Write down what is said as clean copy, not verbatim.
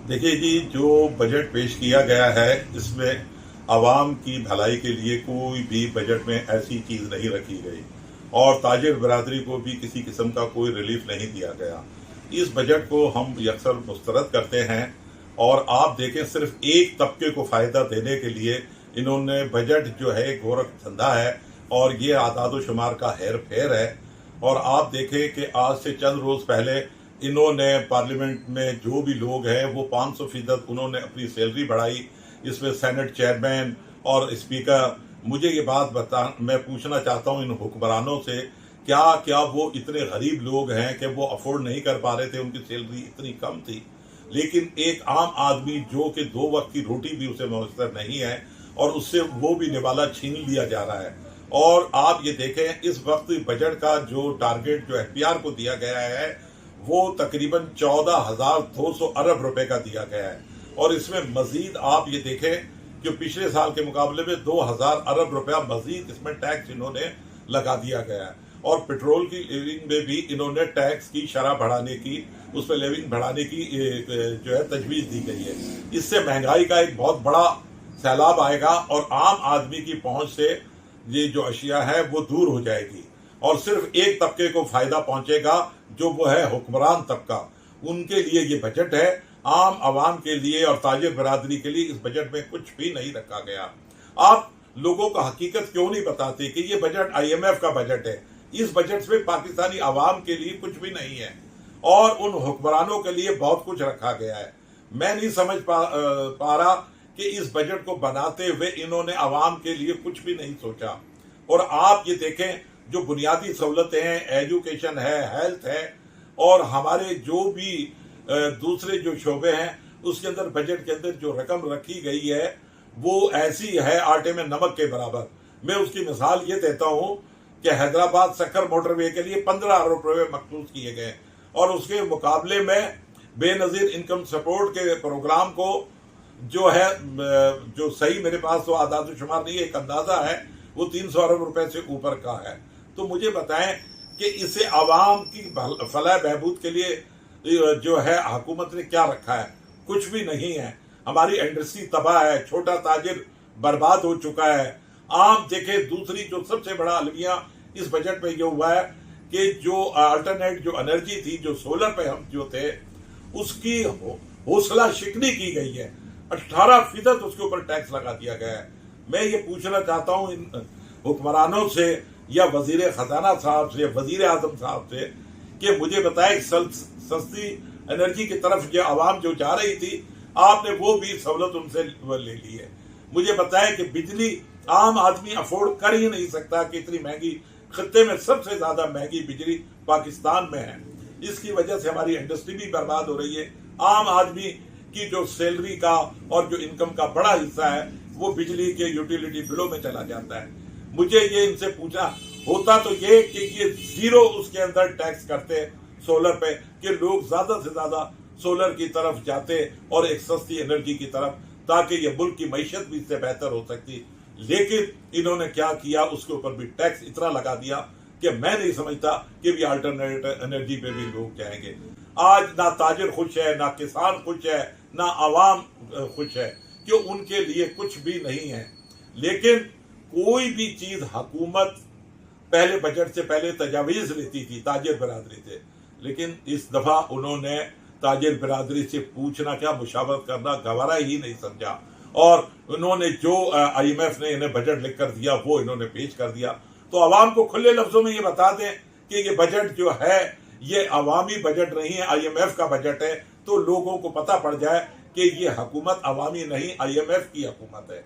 देखिए जी, जो बजट पेश किया गया है इसमें आवाम की भलाई के लिए कोई भी बजट में ऐसी चीज़ नहीं रखी गई और ताजिर बरादरी को भी किसी किस्म का कोई रिलीफ नहीं दिया गया। इस बजट को हम अक्सर मुस्तरद करते हैं और आप देखें सिर्फ एक तबके को फ़ायदा देने के लिए इन्होंने बजट जो है गोरख धंधा है और ये आदाद शुमार का हेर फेर है। और आप देखें कि आज से चंद रोज़ पहले इन्होंने पार्लियामेंट में जो भी लोग हैं वो 500% उन्होंने अपनी सैलरी बढ़ाई। इसमें सेनेट चेयरमैन और स्पीकर, मुझे ये बात मैं पूछना चाहता हूँ इन हुक्मरानों से, क्या क्या वो इतने गरीब लोग हैं कि वो अफोर्ड नहीं कर पा रहे थे, उनकी सैलरी इतनी कम थी। लेकिन एक आम आदमी जो कि 2 वक्त की रोटी भी उसे मुयस्सर नहीं है और उससे वो भी निवाला छीन लिया जा रहा है। और आप ये देखें इस वक्त बजट का जो टारगेट जो एफपीआर को दिया गया है वो तकरीबन 14,200 अरब रुपए का दिया गया है। और इसमें मजीद आप ये देखें कि पिछले साल के मुकाबले में 2,000 अरब रुपया मजीद इसमें टैक्स इन्होंने लगा दिया गया है। और पेट्रोल की लेविंग में भी इन्होंने टैक्स की शरह बढ़ाने की, उस पर लेविंग बढ़ाने की जो है तजवीज दी गई है। इससे महंगाई का एक बहुत बड़ा सैलाब आएगा और आम आदमी की पहुंच से ये जो अशिया है वो दूर हो जाएगी और सिर्फ एक तबके को फायदा पहुंचेगा जो वो है हुक्मरान तबका। उनके लिए ये बजट है, आम आवाम के लिए और ताजिर बरादरी के लिए इस बजट में कुछ भी नहीं रखा गया। आप लोगों को हकीकत क्यों नहीं बताते कि ये बजट IMF का बजट है। इस बजट में पाकिस्तानी आवाम के लिए कुछ भी नहीं है और उन हुक्मरानों के लिए बहुत कुछ रखा गया है। मैं नहीं समझ पा रहा कि इस बजट को बनाते हुए इन्होंने आवाम के लिए कुछ भी नहीं सोचा। और आप ये देखें जो बुनियादी सहूलतें हैं, एजुकेशन है, हेल्थ है और हमारे जो भी दूसरे जो शोबे हैं उसके अंदर बजट के अंदर जो रकम रखी गई है वो ऐसी है आटे में नमक के बराबर। मैं उसकी मिसाल ये देता हूँ कि हैदराबाद सक्कर मोटरवे के लिए 15 अरब रुपए मखसूस किए गए और उसके मुकाबले में बेनजीर इनकम सपोर्ट के प्रोग्राम को जो है, जो सही मेरे पास तो आदाद शुमार नहीं है, एक अंदाजा है, वो 300 अरब रुपए से ऊपर का है। तो मुझे बताएं कि इसे आवाम की फलाह बहबूद के लिए जो है हुकूमत ने क्या रखा है? कुछ भी नहीं है। हमारी इंडस्ट्री तबाह है, छोटा ताजिर बर्बाद हो चुका है। आप देखें दूसरी जो सबसे बड़ा अलमिया इस बजट में ये हुआ है कि जो अल्टरनेट जो एनर्जी थी, जो सोलर पे हम जो थे, उसकी हौसला शिकनी की गई है। 18% उसके ऊपर टैक्स लगा दिया गया है। मैं ये पूछना चाहता हूँ इन हुक्मरानों से या वजीर खजाना साहब से, वजीर आजम साहब से कि मुझे बताएं सस्ती एनर्जी की तरफ जो आवाम जो जा रही थी आपने वो भी सहूलत उनसे ले ली है। मुझे बताएं कि बिजली आम आदमी अफोर्ड कर ही नहीं सकता कि इतनी महंगी, खत्ते में सबसे ज्यादा महंगी बिजली पाकिस्तान में है। इसकी वजह से हमारी इंडस्ट्री भी बर्बाद हो रही है। आम आदमी की जो सैलरी का और जो इनकम का बड़ा हिस्सा है वो बिजली के यूटिलिटी बिलों में चला जाता है। मुझे ये इनसे पूछा होता तो ये कि ये जीरो उसके अंदर टैक्स करते सोलर पे कि लोग ज्यादा से ज्यादा सोलर की तरफ जाते और एक सस्ती एनर्जी की तरफ, ताकि ये मुल्क की मईशत भी इससे बेहतर हो सकती। लेकिन इन्होंने क्या किया, उसके ऊपर भी टैक्स इतना लगा दिया कि मैं नहीं समझता कि भी अल्टरनेट एनर्जी पे भी लोग जाएंगे। आज ना ताजिर खुश है, ना किसान खुश है, ना आवाम खुश है कि उनके लिए कुछ भी नहीं है। लेकिन कोई भी चीज हुकूमत पहले बजट से पहले तजावीज लेती थी ताजिर बरादरी से, लेकिन इस दफा उन्होंने ताजिर बरादरी से पूछना क्या, मुशावरत करना गवारा ही नहीं समझा और उन्होंने जो IMF ने इन्हें बजट लिखकर दिया वो इन्होंने पेश कर दिया। तो आवाम को खुले लफ्जों में ये बता दें कि ये बजट जो है ये अवामी बजट नहीं है, IMF का बजट है, तो लोगों को पता पड़ जाए कि ये हुकूमत अवामी नहीं IMF की हुकूमत है।